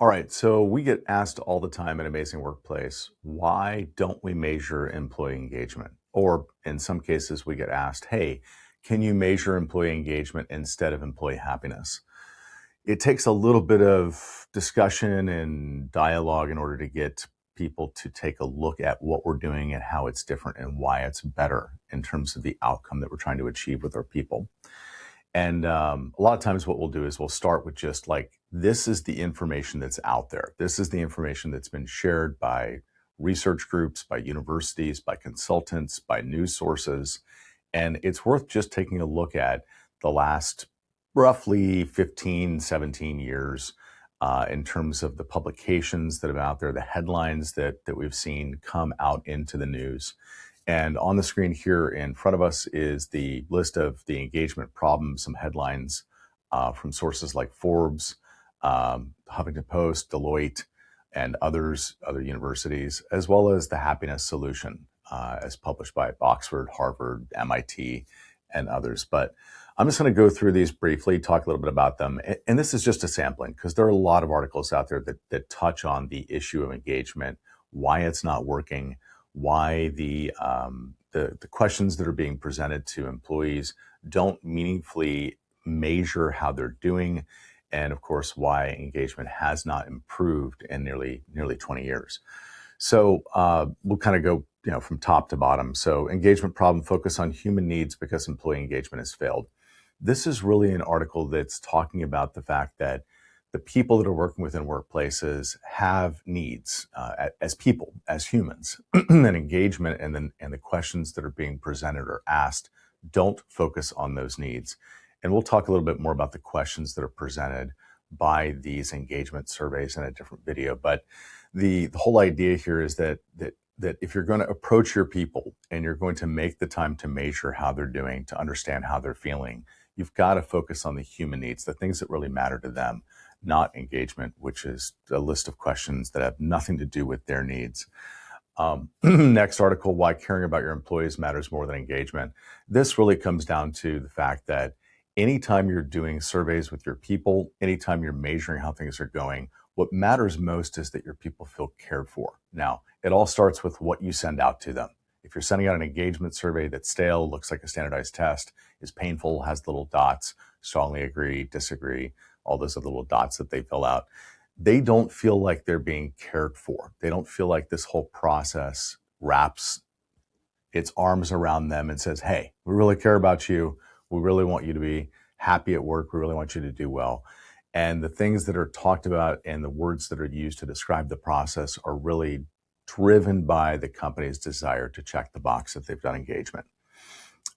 All right, so we get asked all the time at Amazing Workplace, why don't we measure employee engagement? Or in some cases, we get asked, hey, can you measure employee engagement instead of employee happiness? It takes a little bit of discussion and dialogue in order to get people to take a look at what we're doing and how it's different and why it's better in terms of the outcome that we're trying to achieve with our people. And a lot of times, what we'll do is we'll start with just like, this is the information that's out there. This is the information that's been shared by research groups, by universities, by consultants, by news sources. And it's worth just taking a look at the last roughly 15, 17 years in terms of the publications that are out there, the headlines that we've seen come out into the news. And on the screen here in front of us is the list of the engagement problems, some headlines from sources like Forbes, Huffington Post, Deloitte, and other universities, as well as the happiness solution as published by Oxford, Harvard, MIT, and others. But I'm just going to go through these briefly, talk a little bit about them. And this is just a sampling because there are a lot of articles out there that touch on the issue of engagement, why it's not working, why the questions that are being presented to employees don't meaningfully measure how they're doing, and of course why engagement has not improved in nearly 20 years. So we'll kind of go from top to bottom. So engagement problem, focus on human needs because employee engagement has failed. This is really an article that's talking about the fact that the people that are working within workplaces have needs as people, as humans, and engagement and the questions that are being presented or asked don't focus on those needs. And we'll talk a little bit more about the questions that are presented by these engagement surveys in a different video. But the whole idea here is that if you're going to approach your people and you're going to make the time to measure how they're doing, to understand how they're feeling, you've got to focus on the human needs, the things that really matter to them, not engagement, which is a list of questions that have nothing to do with their needs. Next article, why caring about your employees matters more than engagement. This really comes down to the fact that anytime you're doing surveys with your people, anytime you're measuring how things are going, what matters most is that your people feel cared for. Now, it all starts with what you send out to them. If you're sending out an engagement survey that's stale, looks like a standardized test, is painful, has little dots, strongly agree, disagree, all those little dots that they fill out, they don't feel like they're being cared for. They don't feel like this whole process wraps its arms around them and says, hey, we really care about you. We really want you to be happy at work. We really want you to do well. And the things that are talked about and the words that are used to describe the process are really driven by the company's desire to check the box that they've done engagement.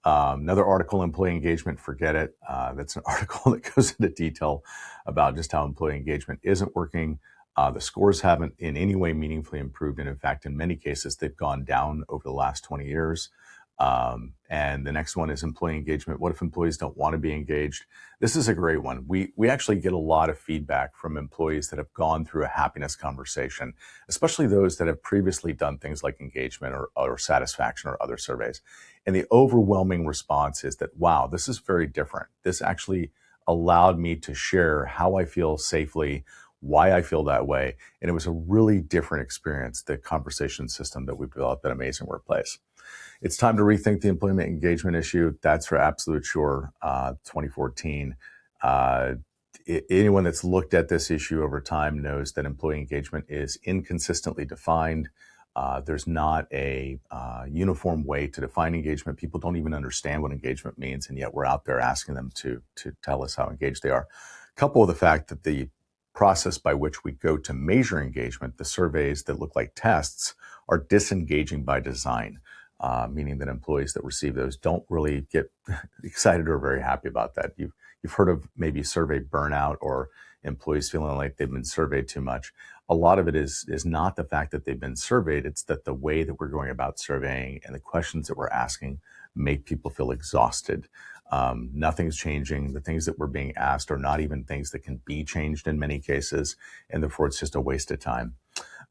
Another article, employee engagement, forget it. That's an article that goes into detail about just how employee engagement isn't working. The scores haven't in any way meaningfully improved. And in fact, in many cases, they've gone down over the last 20 years. And the next one is employee engagement. What if employees don't want to be engaged? This is a great one. We actually get a lot of feedback from employees that have gone through a happiness conversation, especially those that have previously done things like engagement or satisfaction or other surveys. And the overwhelming response is that, wow, this is very different. This actually allowed me to share how I feel safely, why I feel that way. And it was a really different experience, the conversation system that we've developed at Amazing Workplace. It's time to rethink the employment engagement issue. That's for absolute sure. 2014. Anyone that's looked at this issue over time knows that employee engagement is inconsistently defined. There's not a uniform way to define engagement. People don't even understand what engagement means, and yet we're out there asking them to tell us how engaged they are. Coupled with the fact that the process by which we go to measure engagement, the surveys that look like tests, are disengaging by design. Meaning that employees that receive those don't really get excited or very happy about that. You've heard of maybe survey burnout or employees feeling like they've been surveyed too much. A lot of it is not the fact that they've been surveyed, it's that the way that we're going about surveying and the questions that we're asking make people feel exhausted. Nothing's changing. The things that were being asked are not even things that can be changed in many cases, and therefore it's just a waste of time.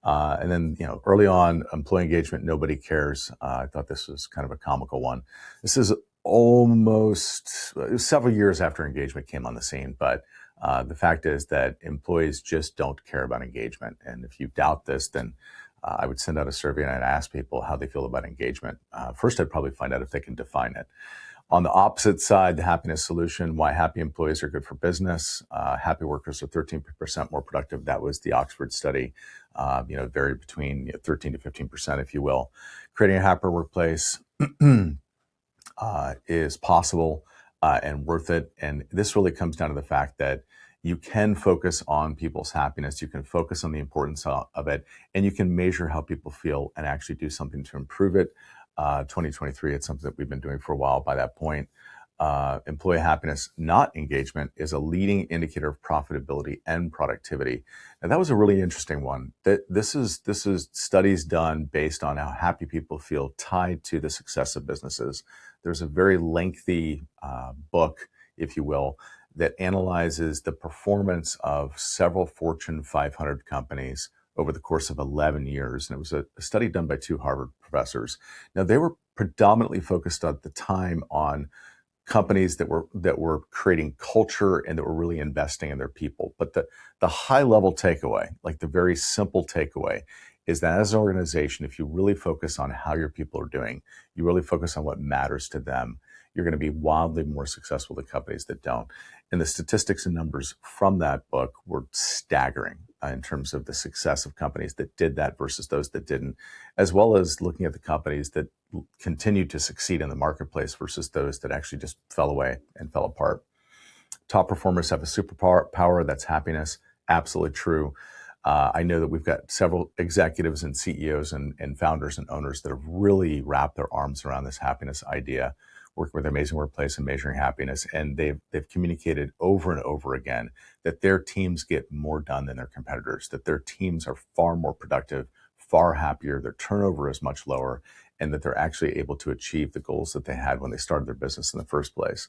And then, early on, employee engagement, nobody cares. I thought this was kind of a comical one. This is almost several years after engagement came on the scene, but The fact is that employees just don't care about engagement. And if you doubt this, then I would send out a survey and I'd ask people how they feel about engagement. First, I'd probably find out if they can define it. On the opposite side, the happiness solution, why happy employees are good for business. Happy workers are 13% more productive. That was the Oxford study. Varied between 13 to 15%, if you will. Creating a happier workplace is possible and worth it. And this really comes down to the fact that you can focus on people's happiness. You can focus on the importance of it, and you can measure how people feel and actually do something to improve it. 2023, it's something that we've been doing for a while by that point. Employee happiness, not engagement, is a leading indicator of profitability and productivity. And that was a really interesting one. This is studies done based on how happy people feel tied to the success of businesses. There's a very lengthy book, if you will, that analyzes the performance of several Fortune 500 companies over the course of 11 years. And it was a study done by 2 Harvard professors. Now, they were predominantly focused at the time on companies that were creating culture and that were really investing in their people. But the high level takeaway, like the very simple takeaway, is that as an organization, if you really focus on how your people are doing, you really focus on what matters to them, you're going to be wildly more successful than companies that don't. And the statistics and numbers from that book were staggering in terms of the success of companies that did that versus those that didn't, as well as looking at the companies that continued to succeed in the marketplace versus those that actually just fell away and fell apart. Top performers have a superpower, that's happiness. Absolutely true. I know that we've got several executives and CEOs and founders and owners that have really wrapped their arms around this happiness idea, working with Amazing Workplace and measuring happiness. And they've communicated over and over again that their teams get more done than their competitors, that their teams are far more productive, far happier, their turnover is much lower, and that they're actually able to achieve the goals that they had when they started their business in the first place.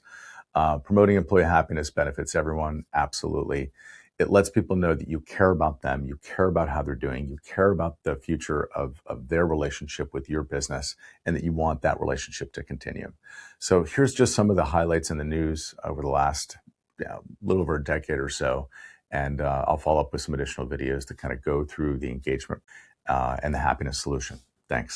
Promoting employee happiness benefits everyone, absolutely. It lets people know that you care about them, you care about how they're doing, you care about the future of their relationship with your business, and that you want that relationship to continue. So here's just some of the highlights in the news over the last little over a decade or so. And I'll follow up with some additional videos to kind of go through the engagement and the happiness solution. Thanks.